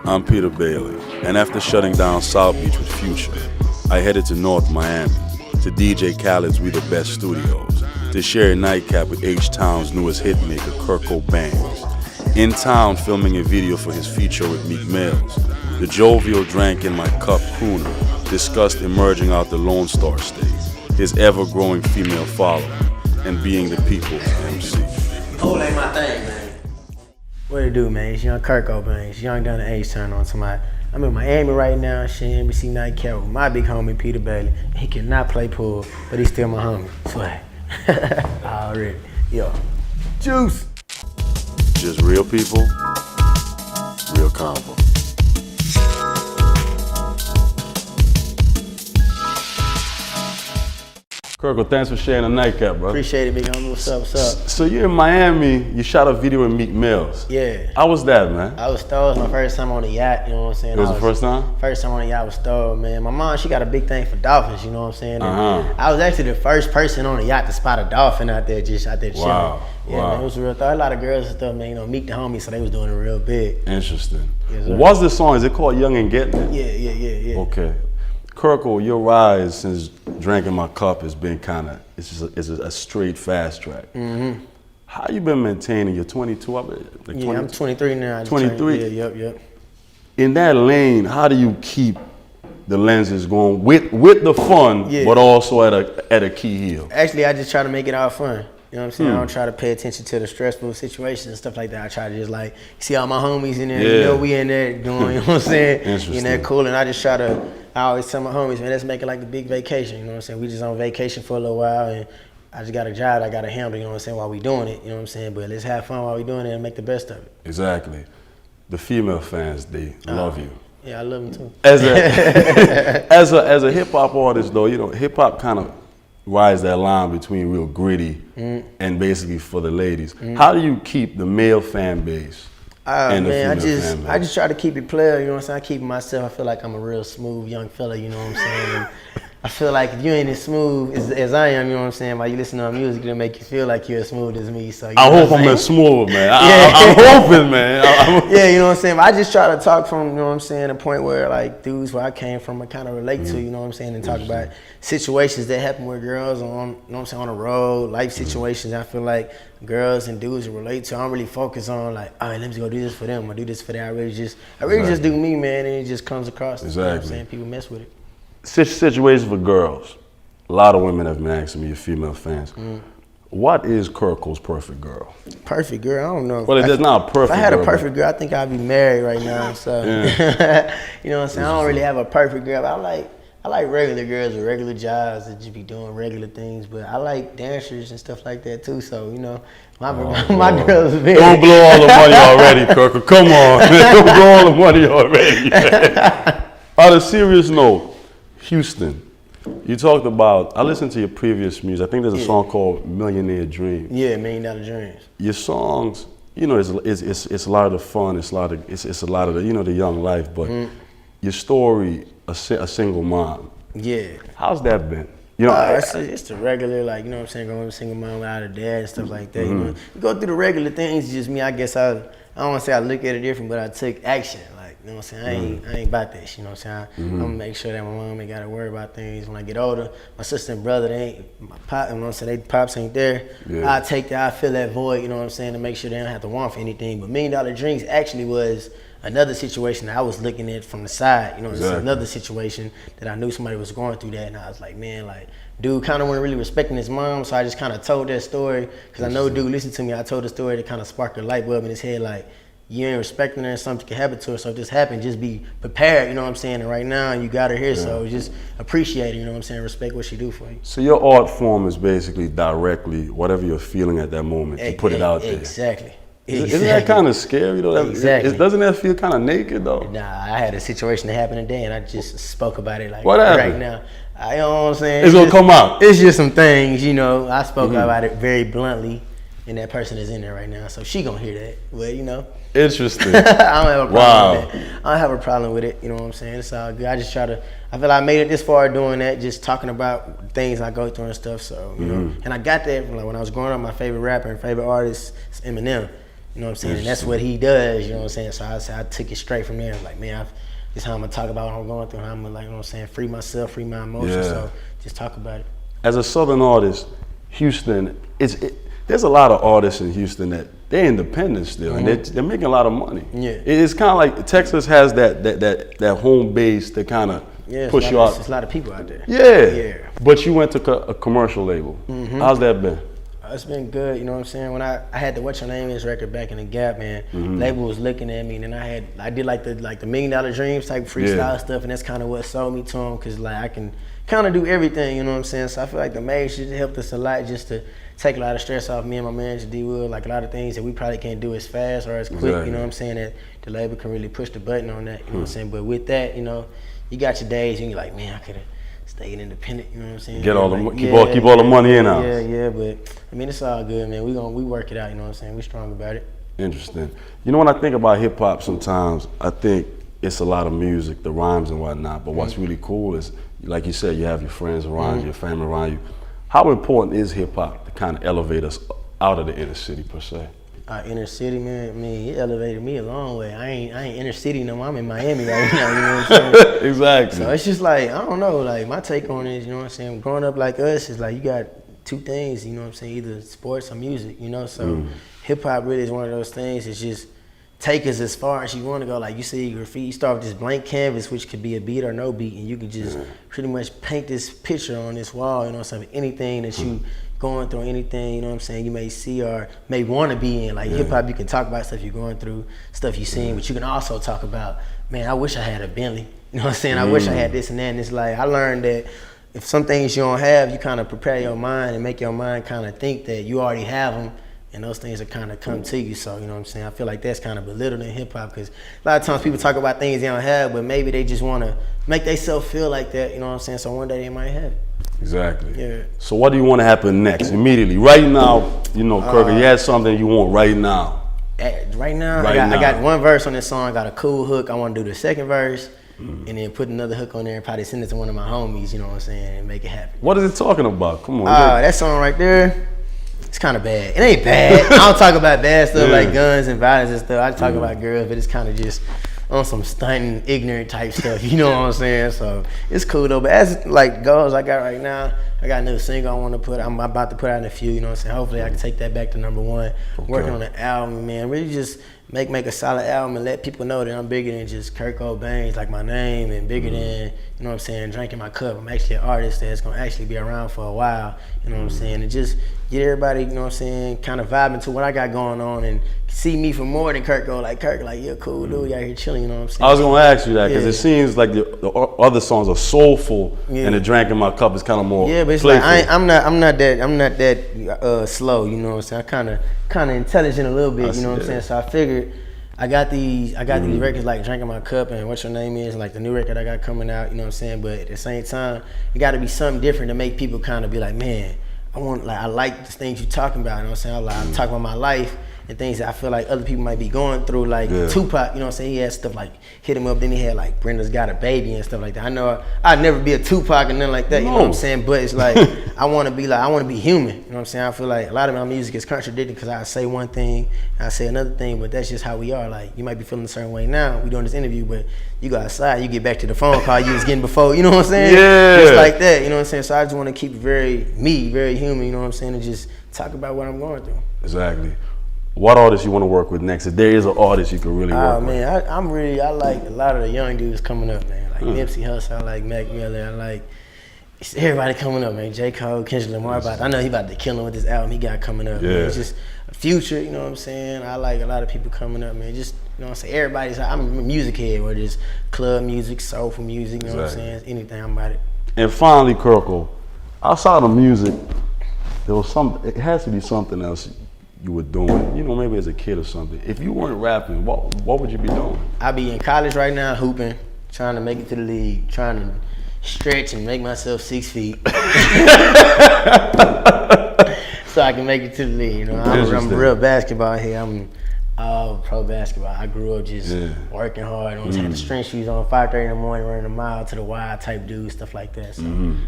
I'm Peter Bailey, and after shutting down South Beach with Future, I headed to North Miami to DJ Khaled's We The Best Studios to share a nightcap with H-Town's newest hitmaker, Kirko Bangz. In town filming a video for his feature with Meek Mills, the jovial Drank in My Cup crooner discussed emerging out the Lone Star State, his ever-growing female following, and being the people's MC. Whole ain't my thing, man. What it do, man? It's young Kirko Bangz, young down the H-Town on somebody. I'm in Miami right now, shit, NBC Nightcap with my big homie, Peter Bailey. He cannot play pool, but he's still my homie. Swag. Already. Yo. Juice. Just real people, real convo. Kirko, thanks for sharing the nightcap, bro. Appreciate it, big homie. What's up, what's up? So you're in Miami, you shot a video with Meek Mills. Yeah. How was that, man? I was stoked. It was my first time on the yacht, you know what I'm saying? It was the first time? First time on the yacht was stoked, man. My mom, she got a big thing for dolphins, you know what I'm saying? I was actually the first person on the yacht to spot a dolphin out there, just out there chilling. Wow. Yeah, wow. Man, it was real thought. A lot of girls and stuff, man, you know, Meek the homie, so they was doing it real big. Interesting. Yes, What's the song? Is it called Young and Getting It? Yeah. Okay. Kirko, your rise since Drank in My Cup has been it's a straight fast track. Mm-hmm. How you been maintaining? You're 22, I'm 23 now. 23? Yeah, yep. In that lane, how do you keep the lenses going with the fun, but also at a key heel? Actually, I just try to make it all fun. You know what I'm saying? I don't try to pay attention to the stressful situations and stuff like that. I try to just like see all my homies in there. You know, we in there doing, you know what I'm saying? In there cool, and I just try to. I always tell my homies, man, let's make it like the big vacation. You know what I'm saying? We just on vacation for a little while, and I just got a job I got to handle. You know what I'm saying? While we doing it, you know what I'm saying? But let's have fun while we doing it and make the best of it. Exactly. The female fans, they love you. Yeah, I love them too. As a hip hop artist, though, you know, hip hop kind of rides that line between real gritty and basically for the ladies. How do you keep the male fan base and the female fan base? I just try to keep it player, you know what I'm saying? I keep it myself. I feel like I'm a real smooth young fella, you know what I'm saying? And I feel like if you ain't as smooth as I am, you know what I'm saying? While you listen to my music, it'll make you feel like you're as smooth as me. So I hope I'm as smooth, man. I'm hoping, man. Yeah, you know what I'm saying? But I just try to talk from, you know what I'm saying, a point where like dudes where I came from, I kind of relate to, you know what I'm saying, and talk about situations that happen with girls on, you know what I'm saying, on the road, life situations. I feel like girls and dudes relate to. I don't really focus on like, all right, let me go do this for them or do this for that. I really just do me, man, and it just comes across. Exactly. You know what I'm saying? People mess with it. Situation for girls. A lot of women have been asking me, your female fans, what is Kirko's perfect girl? Perfect girl? I don't know. Well, there's not a perfect girl. If I had a perfect girl, I think I'd be married right now. So, you know what I'm saying? I don't really have a perfect girl. But I like regular girls with regular jobs that just be doing regular things. But I like dancers and stuff like that too. So, you know, my girls are very... Don't blow all the money already, Kirko. Come on, man. Don't blow all the money already. On a serious note, Houston, you talked about, I listened to your previous music. I think there's a song called Millionaire Dream. Yeah, $1 Million Dreams. Your songs, you know, it's a lot of the fun, it's a lot of the, you know, the young life, but your story, a single mom. Yeah. How's that been? You know, it's the regular, like, you know what I'm saying, going to single mom without a dad and stuff like that. You know, you go through the regular things. It's just me. I guess I don't want to say I look at it different, but I took action. Like, you know what I'm saying? I ain't about that shit, you know what I'm saying? I'm gonna make sure that my mom ain't gotta worry about things when I get older. My sister and brother, they ain't, my pop, you know what I'm saying, they pops ain't there. Yeah. I take that, I fill that void, you know what I'm saying, to make sure they don't have to want for anything. But $1 Million Dreams actually was another situation that I was looking at from the side, you know, it's another situation that I knew somebody was going through that, and I was like, man, like, dude kind of wasn't really respecting his mom, so I just kind of told that story, because I know dude listened to me. I told the story to kind of spark a light bulb in his head, like, you ain't respecting her and something can happen to her, so if this happened, just be prepared, you know what I'm saying? And right now, you got her here, so just appreciate it, you know what I'm saying? Respect what she do for you. So your art form is basically directly, whatever you're feeling at that moment, you put it out there. Exactly. Isn't that kind of scary, though? Exactly. Doesn't that feel kind of naked, though? Nah, I had a situation that happened today, and I just spoke about it like what happened? Right now. You know what I'm saying? It's gonna come out. It's just some things, you know. I spoke about it very bluntly, and that person is in there right now, so she gonna hear that. But you know, interesting. I don't have a problem with that. I don't have a problem with it. You know what I'm saying? It's all good. I just try to. I feel like I made it this far doing that, just talking about things I go through and stuff. So you know, and I got that from like when I was growing up. My favorite rapper and favorite artist is Eminem. You know what I'm saying? And that's what he does, you know what I'm saying? So I took it straight from there. Like, man, this is how I'm gonna talk about what I'm going through, how I'm gonna, like, you know what I'm saying, free myself, free my emotions. So just talk about it. As a Southern artist, Houston, there's a lot of artists in Houston that they're independent still, and they're making a lot of money. Yeah. It's kind of like Texas has that home base to kind of push you out. There's a lot of people out there. Yeah. But you went to a commercial label. How's that been? It's been good, you know what I'm saying? When I had the What's Your Name Is record back in the Gap, man, label was looking at me, and then I did like the $1 Million Dreams type freestyle stuff, and that's kind of what sold me to them, because like I can kind of do everything, you know what I'm saying? So I feel like the major helped us a lot just to take a lot of stress off me and my manager D Wood, like a lot of things that we probably can't do as fast or as quick, you know what I'm saying, that the label can really push the button on that, you know what I'm saying? But with that, you know, you got your days and you're like, man, I could have stayed independent, you know what I'm saying? Get all keep all the money in house. Yeah, but I mean, it's all good, man. We work it out, you know what I'm saying? We strong about it. Interesting. You know, when I think about hip hop sometimes, I think it's a lot of music, the rhymes and whatnot, but what's really cool is, like you said, you have your friends around you, your family around you. How important is hip hop to kind of elevate us out of the inner city per se? Inner city, man, I mean, it elevated me a long way. I ain't inner city no more. I'm in Miami right now, you know what I'm saying? Exactly. So it's just like, I don't know, like my take on it is, you know what I'm saying, growing up like us is like you got two things, you know what I'm saying, either sports or music, you know? So hip hop really is one of those things. It's just take us as far as you want to go. Like you see graffiti, you start with this blank canvas, which could be a beat or no beat, and you can just pretty much paint this picture on this wall, you know what I'm saying, anything that you going through, anything, you know what I'm saying, you may see or may want to be in. Like hip hop, you can talk about stuff you're going through, stuff you've seen, but you can also talk about, man, I wish I had a Bentley. You know what I'm saying? I wish I had this and that. And it's like, I learned that if some things you don't have, you kind of prepare your mind and make your mind kind of think that you already have them, and those things are kind of come to you. So, you know what I'm saying? I feel like that's kind of belittled in hip hop, because a lot of times people talk about things they don't have, but maybe they just want to make themselves feel like that, you know what I'm saying? So one day they might have it. Exactly. Yeah. So what do you want to happen next, immediately? Right now, you know, Kirko, you had something you want right now. Right now, I got one verse on this song, I got a cool hook. I want to do the second verse, and then put another hook on there and probably send it to one of my homies, you know what I'm saying, and make it happen. What is it talking about? Come on. That song right there, it's kind of bad. It ain't bad. I don't talk about bad stuff like guns and violence and stuff. I talk about girls, but it's kind of just on some stunting, ignorant type stuff. You know what I'm saying? So it's cool though. But as like goals I got right now, I got a new single I want to put. I'm about to put out in a few. You know what I'm saying? Hopefully I can take that back to #1. Okay. Working on an album, man. Really just make a solid album and let people know that I'm bigger than just Kirko Bangz, like my name, and bigger than, you know what I'm saying, drinking my cup. I'm actually an artist that's gonna actually be around for a while, you know what I'm saying, and just get everybody, you know what I'm saying, kind of vibing to what I got going on and see me for more than Kirko. Like Kirko, like, you're a cool dude, you out here chilling, you know what I'm saying. I was gonna ask you that, because it seems like the other songs are soulful, and the drinking my cup is kind of more but it's playful. like I'm not that slow, you know what I'm saying. I kind of intelligent a little bit, you know what I'm saying. So I figured I got these records like Drinking My Cup and What's Your Name Is, like the new record I got coming out, you know what I'm saying. But at the same time, it got to be something different to make people kind of be like, man, I like the things you're talking about, you know what I'm saying. I'm talking about my life and things that I feel like other people might be going through, like Tupac, you know what I'm saying. He had stuff like Hit Him Up, then he had like Brenda's Got a Baby and stuff like that. I know I'd never be a Tupac and nothing like that, you know what I'm saying. But it's like I want to be human, you know what I'm saying. I feel like a lot of my music is contradicting, because I say one thing, I say another thing, but that's just how we are. Like, you might be feeling a certain way now, we doing this interview, but you go outside, you get back to the phone call you was getting before, you know what I'm saying? Yeah. Just like that, you know what I'm saying? So I just want to keep it very human, you know what I'm saying, and just talk about what I'm going through. Exactly. What artist you want to work with next? If there is an artist you can really work with. I like a lot of the young dudes coming up, man. Like Nipsey Hussle, I like Mac Miller, I like everybody coming up, man. J. Cole, Kendrick Lamar, I know he about to kill him with this album he got coming up. Yeah. Man. It's just a Future, you know what I'm saying? I like a lot of people coming up, man. Just, you know what I'm saying? Everybody's, I'm a music head, whether it's club music, soulful music, you know what I'm saying? Anything, I'm about it. And finally, Kirko, outside of music, it has to be something else you were doing, you know, maybe as a kid or something. If you weren't rapping, what would you be doing? I'd be in college right now, hooping, trying to make it to the league, trying to stretch and make myself 6 feet. So I can make it to the league, you know. I'm a real basketball here. Oh, pro basketball. I grew up just working hard. I had the strength shoes on, 5:30 in the morning, running a mile to the wild type dude, stuff like that. So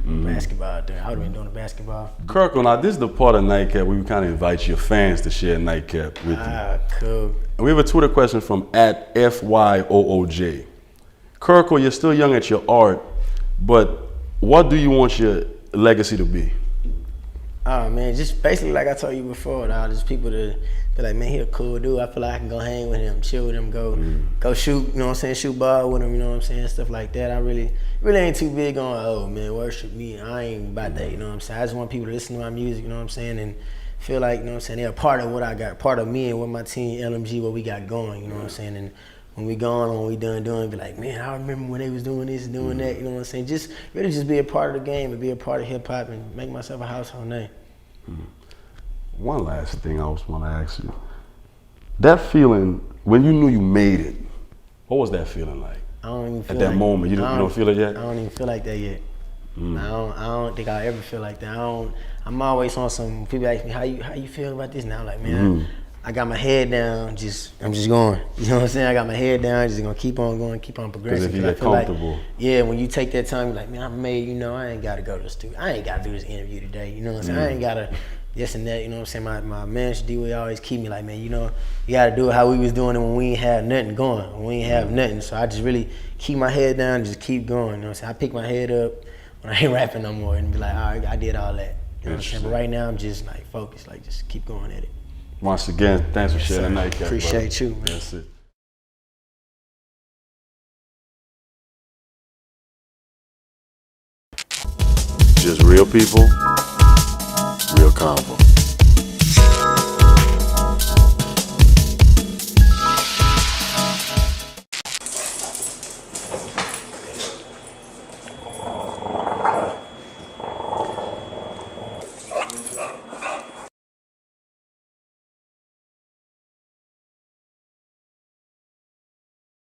basketball, I would have been doing the basketball. Kirko, now this is the part of Nightcap where we kind of invite your fans to share Nightcap with you. Ah, cool. And we have a Twitter question from @FYOOJ. Kirko, you're still young at your art, but what do you want your legacy to be? Oh man, just basically like I told you before, just people to be like, man, he a cool dude. I feel like I can go hang with him, chill with him, go shoot, you know what I'm saying, shoot ball with him, you know what I'm saying, stuff like that. I really ain't too big on, oh man, worship me. I ain't about that, you know what I'm saying. I just want people to listen to my music, you know what I'm saying, and feel like, you know what I'm saying, they're a part of what I got, part of me and what my team, LMG, what we got going, you know what I'm saying. And when we gone, when we done doing, be like, man, I remember when they was doing this and doing that, you know what I'm saying. Just really just be a part of the game and be a part of hip hop and make myself a household name. One last thing I was want to ask you. That feeling, when you knew you made it, what was that feeling like? I don't even feel at that like, moment. You don't feel it yet? I don't even feel like that yet. I don't think I'll ever feel like that. I'm always on some, people ask me, how you feel about this? Now I'm like, man, I got my head down, I'm just going. You know what I'm saying? I got my head down, just gonna keep on going, keep on progressing. Because if you get comfortable. Like, when you take that time, you're like, man, I'm made, you know, I ain't gotta go to the studio. I ain't gotta do this interview today, you know what I'm saying? I ain't gotta this and that, you know what I'm saying? My manager D always keep me like, man, you know, you gotta do it how we was doing it when we ain't have nothing going, when we ain't have nothing. So I just really keep my head down and just keep going, you know what I'm saying? I pick my head up when I ain't rapping no more and be like, all right, I did all that. You know what I'm saying? But right now I'm just like focused, like just keep going at it. Once again, thanks for sharing the Nightcap. Appreciate you, man. That's it. Just real people, real convo.